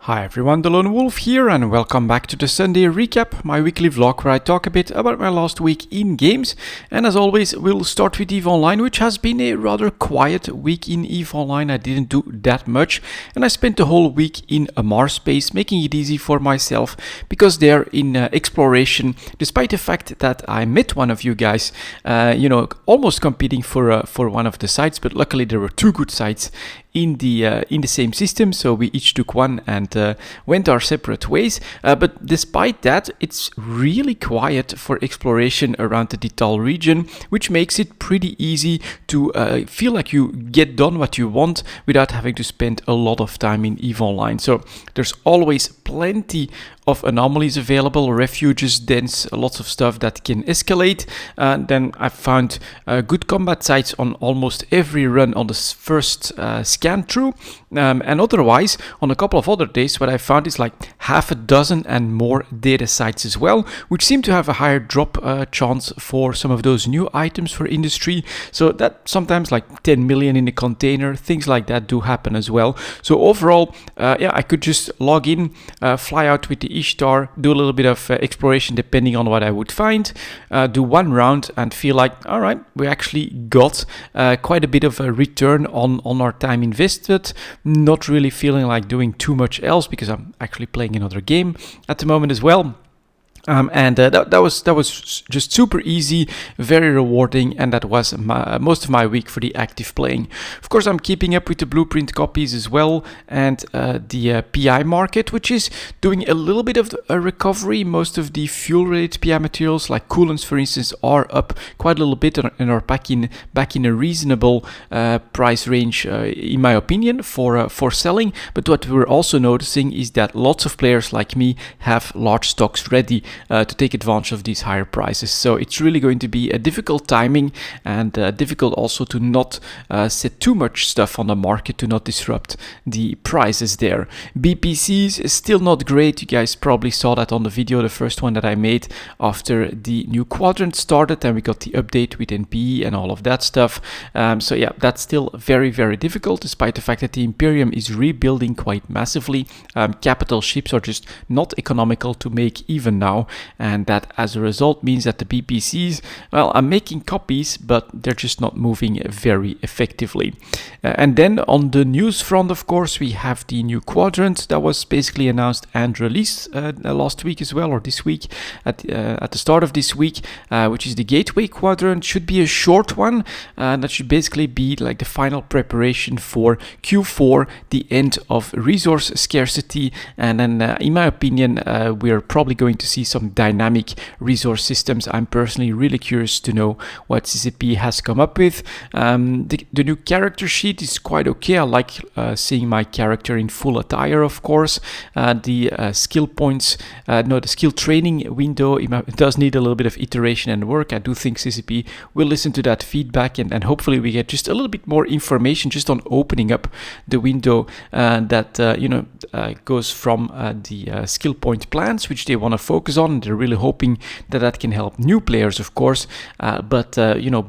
Hi everyone, delonewolf here and welcome back to the Sunday recap, my weekly vlog where I talk a bit about my last week in games. And as always, we'll start with EVE Online, which has been a rather quiet week in EVE Online. I didn't do that much and I spent the whole week in a Mars space, making it easy for myself because they're in exploration, despite the fact that I met one of you guys, almost competing for one of the sites, but luckily there were two good sites in the same system, so we each took one and went our separate ways. But despite that, it's really quiet for exploration around the Dital region, which makes it pretty easy to feel like you get done what you want without having to spend a lot of time in EVE Online. So there's always plenty of anomalies available, refuges, dens, lots of stuff that can escalate. Then I found good combat sites on almost every run on the first scan through. And otherwise, on a couple of other days, what I found is like half a dozen and more data sites as well, which seem to have a higher drop chance for some of those new items for industry. So that sometimes like 10 million in a container, things like that do happen as well. So overall, I could just log in, fly out with the Ishtar, do a little bit of exploration depending on what I would find, do one round and feel like, all right, we actually got quite a bit of a return on our time invested. Not really feeling like doing too much else because I'm actually playing another game at the moment as well. That was just super easy, very rewarding, and that was most of my week for the active playing. Of course, I'm keeping up with the blueprint copies as well, and the PI market, which is doing a little bit of a recovery. Most of the fuel-related PI materials, like coolants, for instance, are up quite a little bit and are back in a reasonable price range, in my opinion, for selling. But what we're also noticing is that lots of players like me have large stocks ready to take advantage of these higher prices. So it's really going to be a difficult timing and difficult also to not set too much stuff on the market to not disrupt the prices there. BPCs is still not great. You guys probably saw that on the video, the first one that I made after the new quadrant started and we got the update with NPE and all of that stuff. So yeah, that's still very, very difficult despite the fact that the Imperium is rebuilding quite massively. Capital ships are just not economical to make even now. And that as a result means that the BPCs, well, I'm making copies, but they're just not moving very effectively. And then on the news front, of course, we have the new quadrant that was basically announced and released last week as well, or this week, at the start of this week, which is the Gateway Quadrant. Should be a short one, and that should basically be like the final preparation for Q4, the end of resource scarcity. And then, in my opinion, we're probably going to see some dynamic resource systems. I'm personally really curious to know what CCP has come up with. The new character sheet is quite okay. I like seeing my character in full attire, of course. The skill points, the skill training window, it does need a little bit of iteration and work. I do think CCP will listen to that feedback and hopefully we get just a little bit more information just on opening up the window that goes from the skill point plans, which they want to focus on. They're really hoping that can help new players, of course, but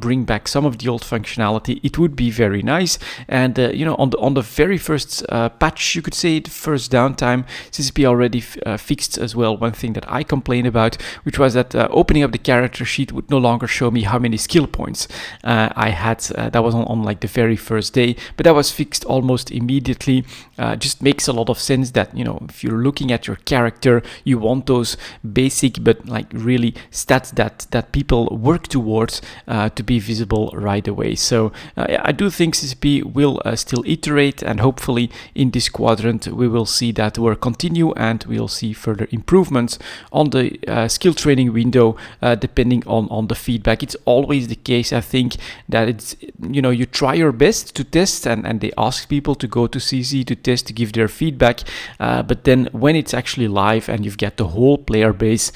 bring back some of the old functionality. It would be very nice. And on the very first patch, you could say, the first downtime, CCP already fixed as well one thing that I complained about, which was that opening up the character sheet would no longer show me how many skill points I had. That was on like the very first day, but that was fixed almost immediately. Just makes a lot of sense that if you're looking at your character, you want those basic but like really stats that people work towards to be visible right away. So I do think CCP will still iterate, and hopefully in this quadrant we will see that work continue and we'll see further improvements on the skill training window depending on the feedback. It's always the case, I think, that it's you try your best to test and they ask people to go to CC to test, to give their feedback, but then when it's actually live and you've got the whole player base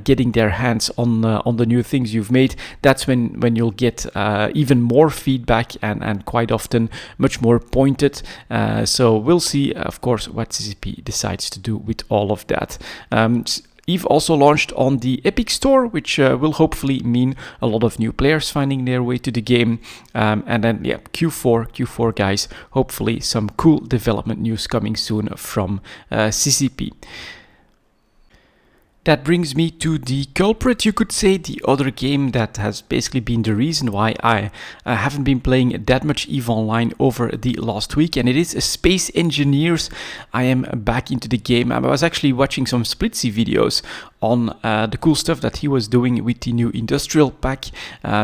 getting their hands on the new things you've made, that's when you'll get even more feedback and quite often much more pointed. So we'll see, of course, what CCP decides to do with all of that. EVE also launched on the Epic Store, which will hopefully mean a lot of new players finding their way to the game. And then, yeah, Q4, guys, hopefully some cool development news coming soon from CCP. That brings me to the culprit, you could say, the other game that has basically been the reason why I haven't been playing that much EVE Online over the last week, and it is Space Engineers. I am back into the game. I was actually watching some Splitsy videos on the cool stuff that he was doing with the new industrial pack.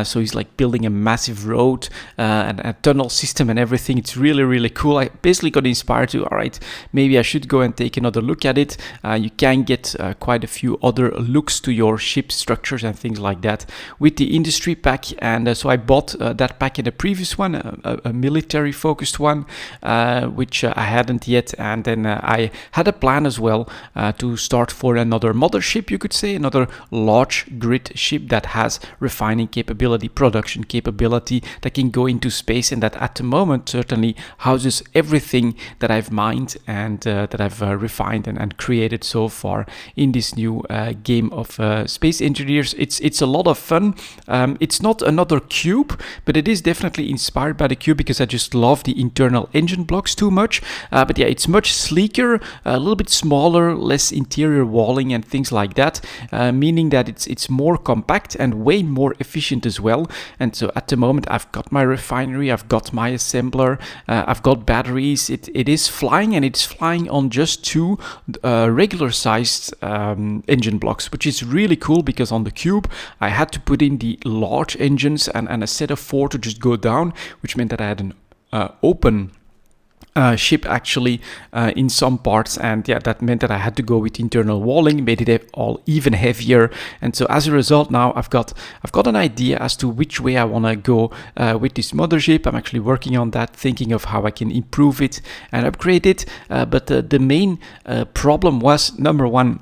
So he's like building a massive road and a tunnel system and everything. It's really, really cool. I basically got inspired to, all right, maybe I should go and take another look at it. You can get quite a few other looks to your ship structures and things like that with the industry pack. And so I bought that pack in the previous one, a military focused one, which I hadn't yet. And then I had a plan as well to start for another mothership, you could say, another large grid ship that has refining capability, production capability, that can go into space, and that at the moment certainly houses everything that I've mined and that I've refined and created so far in this new game of Space Engineers. It's a lot of fun. It's not another cube, but it is definitely inspired by the cube because I just love the internal engine blocks too much. But yeah, it's much sleeker, a little bit smaller, less interior walling and things like that, meaning that it's more compact and way more efficient as well. And so at the moment I've got my refinery, I've got my assembler, I've got batteries. It is flying, and it's flying on just two regular sized engine blocks, which is really cool because on the cube I had to put in the large engines and a set of 4 to just go down, which meant that I had an open ship actually in some parts, and yeah, that meant that I had to go with internal walling, made it all even heavier. And so as a result, now I've got an idea as to which way I want to go with this mothership. I'm actually working on that, thinking of how I can improve it and upgrade it. But the main problem was, number one,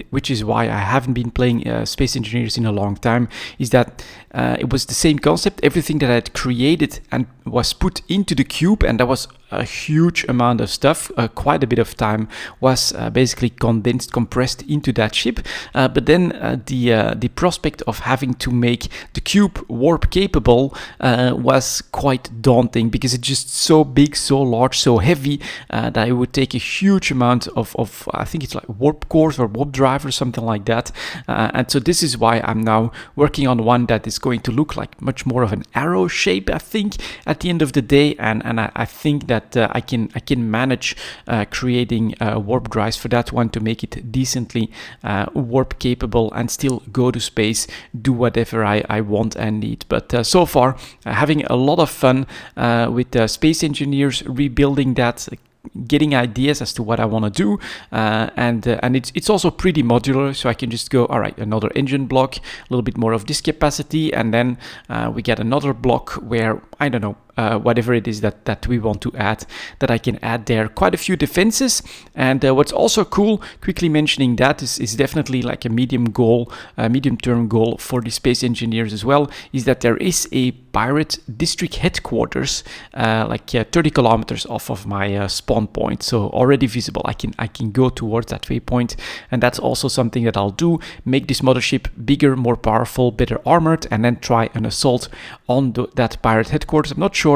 which is why I haven't been playing Space Engineers in a long time, is that it was the same concept. Everything that I had created and was put into the cube, and that was a huge amount of stuff. Quite a bit of time was basically compressed into that ship. But then the prospect of having to make the cube warp capable was quite daunting, because it's just so big, so large, so heavy that it would take a huge amount of I think it's like warp cores or warp drive or something like that. And so this is why I'm now working on one that is going to look like much more of an arrow shape, I think, at the end of the day. And I think that I can manage creating warp drives for that one to make it decently warp capable and still go to space, do whatever I want and need. But so far, having a lot of fun with Space Engineers, rebuilding that, getting ideas as to what I want to do, and it's also pretty modular, so I can just go, all right, another engine block, a little bit more of this capacity, and then we get another block where, I don't know, whatever it is that we want to add, that I can add there. Quite a few defenses. And what's also cool, quickly mentioning that, is definitely like a medium-term goal for the Space Engineers as well, is that there is a pirate district headquarters like 30 kilometers off of my spawn point, so already visible. I can go towards that waypoint, and that's also something that I'll do, make this mothership bigger, more powerful, better armored, and then try an assault on that pirate headquarters. I'm not sure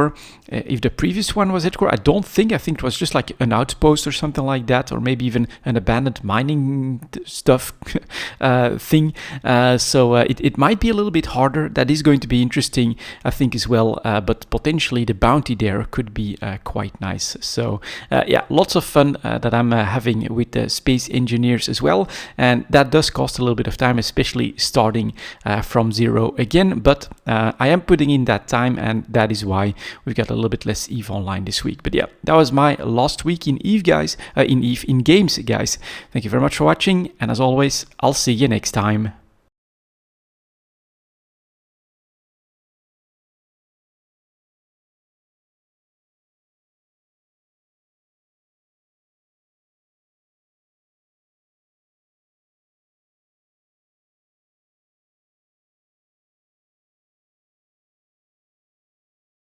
if the previous one was headquarters. I think it was just like an outpost or something like that, or maybe even an abandoned mining stuff thing. So it might be a little bit harder. That is going to be interesting, I think, as well. But potentially the bounty there could be quite nice. So yeah, lots of fun that I'm having with the Space Engineers as well. And that does cost a little bit of time, especially starting from zero again. But I am putting in that time, and that is why we've got a little bit less EVE Online this week. But yeah, that was my last week in EVE, guys. In games, guys. Thank you very much for watching, and as always, I'll see you next time.